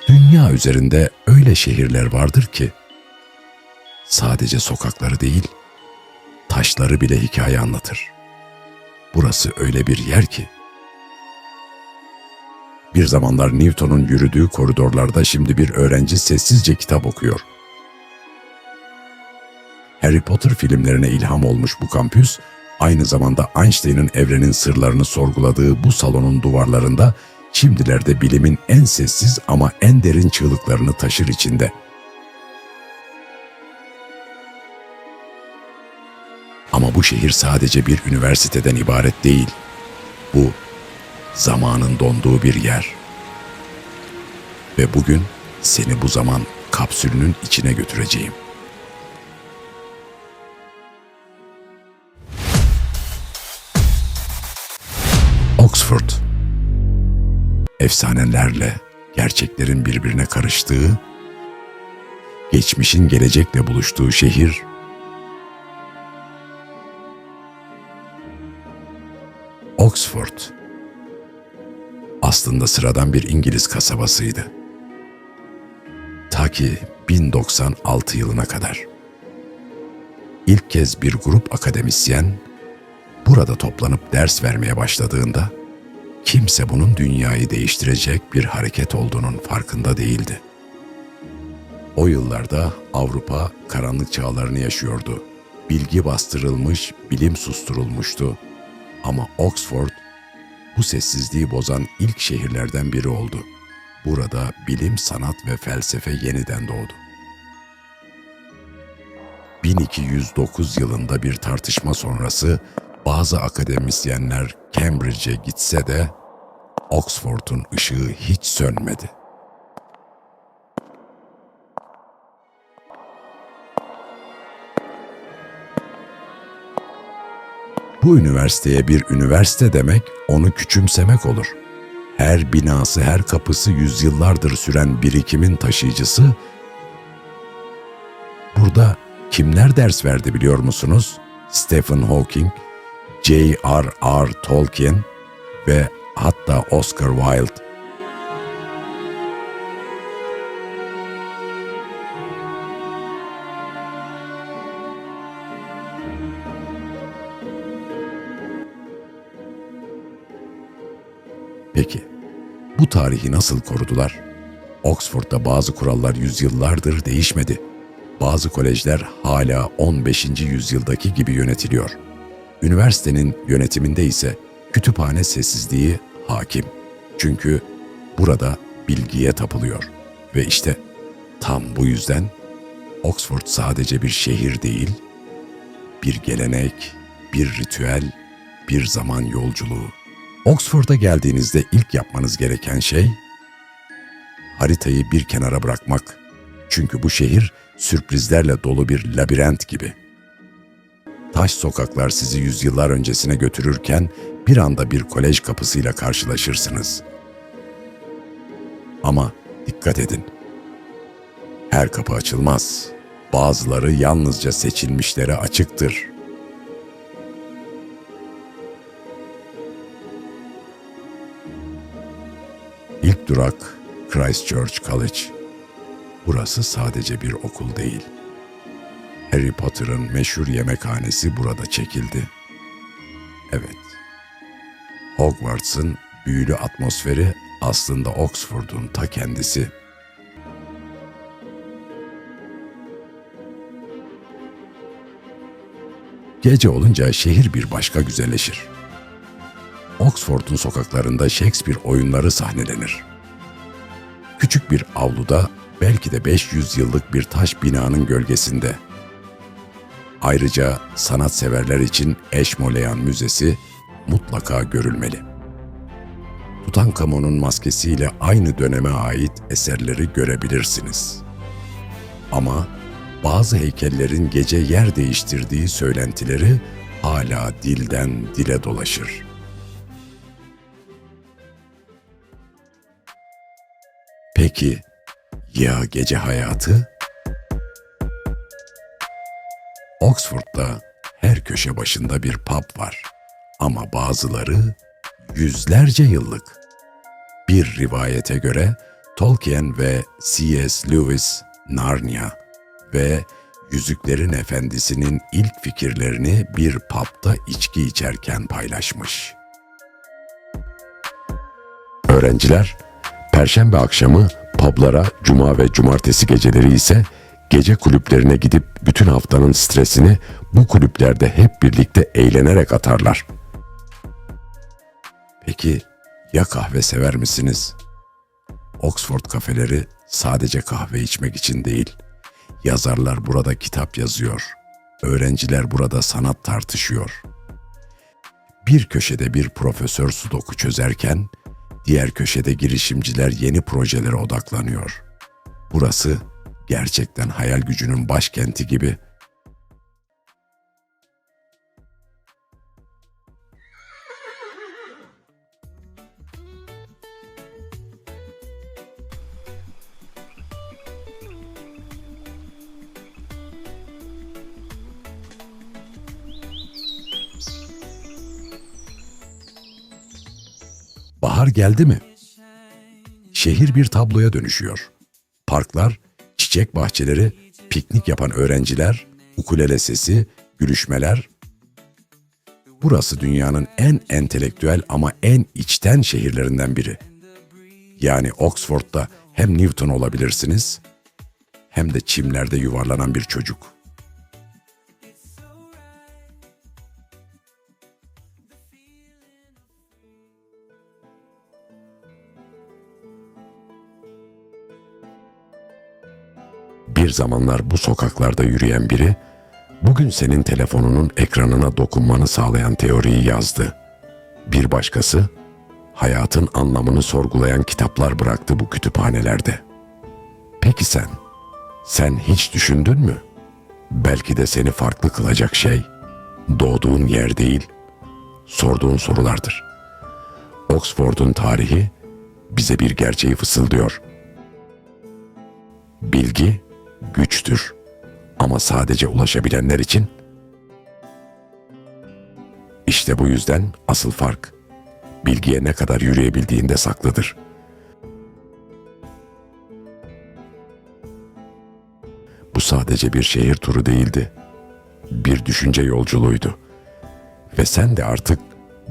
Dünya üzerinde öyle şehirler vardır ki, sadece sokakları değil, taşları bile hikaye anlatır. Burası öyle bir yer ki, bir zamanlar Newton'un yürüdüğü koridorlarda şimdi bir öğrenci sessizce kitap okuyor. Harry Potter filmlerine ilham olmuş bu kampüs, aynı zamanda Einstein'ın evrenin sırlarını sorguladığı bu salonun duvarlarında şimdilerde bilimin en sessiz ama en derin çığlıklarını taşır içinde. Ama bu şehir sadece bir üniversiteden ibaret değil. Bu, zamanın donduğu bir yer. Ve bugün seni bu zaman kapsülünün içine götüreceğim. Oxford, efsanelerle gerçeklerin birbirine karıştığı, geçmişin gelecekle buluştuğu şehir, Oxford, aslında sıradan bir İngiliz kasabasıydı. Ta ki 1096 yılına kadar. İlk kez bir grup akademisyen burada toplanıp ders vermeye başladığında kimse bunun dünyayı değiştirecek bir hareket olduğunun farkında değildi. O yıllarda Avrupa karanlık çağlarını yaşıyordu. Bilgi bastırılmış, bilim susturulmuştu. Ama Oxford bu sessizliği bozan ilk şehirlerden biri oldu. Burada bilim, sanat ve felsefe yeniden doğdu. 1209 yılında bir tartışma sonrası bazı akademisyenler Cambridge'e gitse de Oxford'un ışığı hiç sönmedi. Bu üniversiteye bir üniversite demek, onu küçümsemek olur. Her binası, her kapısı yüzyıllardır süren birikimin taşıyıcısı. Burada kimler ders verdi biliyor musunuz? Stephen Hawking, J.R.R. Tolkien ve hatta Oscar Wilde. Peki, bu tarihi nasıl korudular? Oxford'da bazı kurallar yüzyıllardır değişmedi. Bazı kolejler hala 15. yüzyıldaki gibi yönetiliyor. Üniversitenin yönetiminde ise kütüphane sessizliği hakim. Çünkü burada bilgiye tapılıyor. Ve işte tam bu yüzden Oxford sadece bir şehir değil, bir gelenek, bir ritüel, bir zaman yolculuğu. Oxford'a geldiğinizde ilk yapmanız gereken şey, haritayı bir kenara bırakmak. Çünkü bu şehir sürprizlerle dolu bir labirent gibi. Taş sokaklar sizi yüzyıllar öncesine götürürken bir anda bir kolej kapısıyla karşılaşırsınız. Ama dikkat edin, her kapı açılmaz. Bazıları yalnızca seçilmişlere açıktır. İlk durak Christ Church College. Burası sadece bir okul değil. Harry Potter'ın meşhur yemekhanesi burada çekildi. Evet, Hogwarts'ın büyülü atmosferi aslında Oxford'un ta kendisi. Gece olunca şehir bir başka güzelleşir. Oxford'un sokaklarında Shakespeare oyunları sahnelenir. Küçük bir avluda, belki de 500 yıllık bir taş binanın gölgesinde. Ayrıca sanatseverler için Ashmolean Müzesi mutlaka görülmeli. Tutankamon'un maskesiyle aynı döneme ait eserleri görebilirsiniz. Ama bazı heykellerin gece yer değiştirdiği söylentileri hala dilden dile dolaşır. Peki ya gece hayatı? Oxford'da her köşe başında bir pub var. Ama bazıları yüzlerce yıllık. Bir rivayete göre Tolkien ve C.S. Lewis, Narnia ve Yüzüklerin Efendisi'nin ilk fikirlerini bir pub'da içki içerken paylaşmış. Öğrenciler Perşembe akşamı publara, cuma ve cumartesi geceleri ise gece kulüplerine gidip bütün haftanın stresini bu kulüplerde hep birlikte eğlenerek atarlar. Peki ya kahve sever misiniz? Oxford kafeleri sadece kahve içmek için değil. Yazarlar burada kitap yazıyor. Öğrenciler burada sanat tartışıyor. Bir köşede bir profesör sudoku çözerken, diğer köşede girişimciler yeni projelere odaklanıyor. Burası gerçekten hayal gücünün başkenti gibi. Bahar geldi mi? Şehir bir tabloya dönüşüyor. Parklar, çiçek bahçeleri, piknik yapan öğrenciler, ukulele sesi, gülüşmeler. Burası dünyanın en entelektüel ama en içten şehirlerinden biri. Yani Oxford'da hem Newton olabilirsiniz, hem de çimlerde yuvarlanan bir çocuk. Bir zamanlar bu sokaklarda yürüyen biri, bugün senin telefonunun ekranına dokunmanı sağlayan teoriyi yazdı. Bir başkası, hayatın anlamını sorgulayan kitaplar bıraktı bu kütüphanelerde. Peki sen hiç düşündün mü? Belki de seni farklı kılacak şey, doğduğun yer değil, sorduğun sorulardır. Oxford'un tarihi bize bir gerçeği fısıldıyor. Bilgi güçtür ama sadece ulaşabilenler için. İşte bu yüzden asıl fark, bilgiye ne kadar yürüyebildiğinde saklıdır. Bu sadece bir şehir turu değildi, bir düşünce yolculuğuydu. Ve sen de artık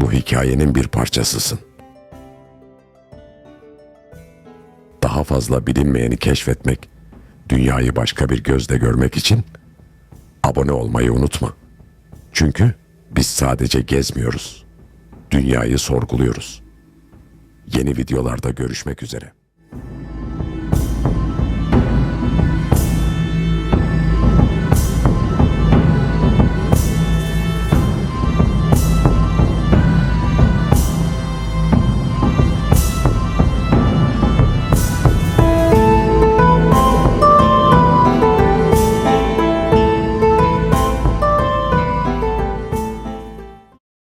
bu hikayenin bir parçasısın. Daha fazla bilinmeyeni keşfetmek, dünyayı başka bir gözle görmek için abone olmayı unutma. Çünkü biz sadece gezmiyoruz, dünyayı sorguluyoruz. Yeni videolarda görüşmek üzere.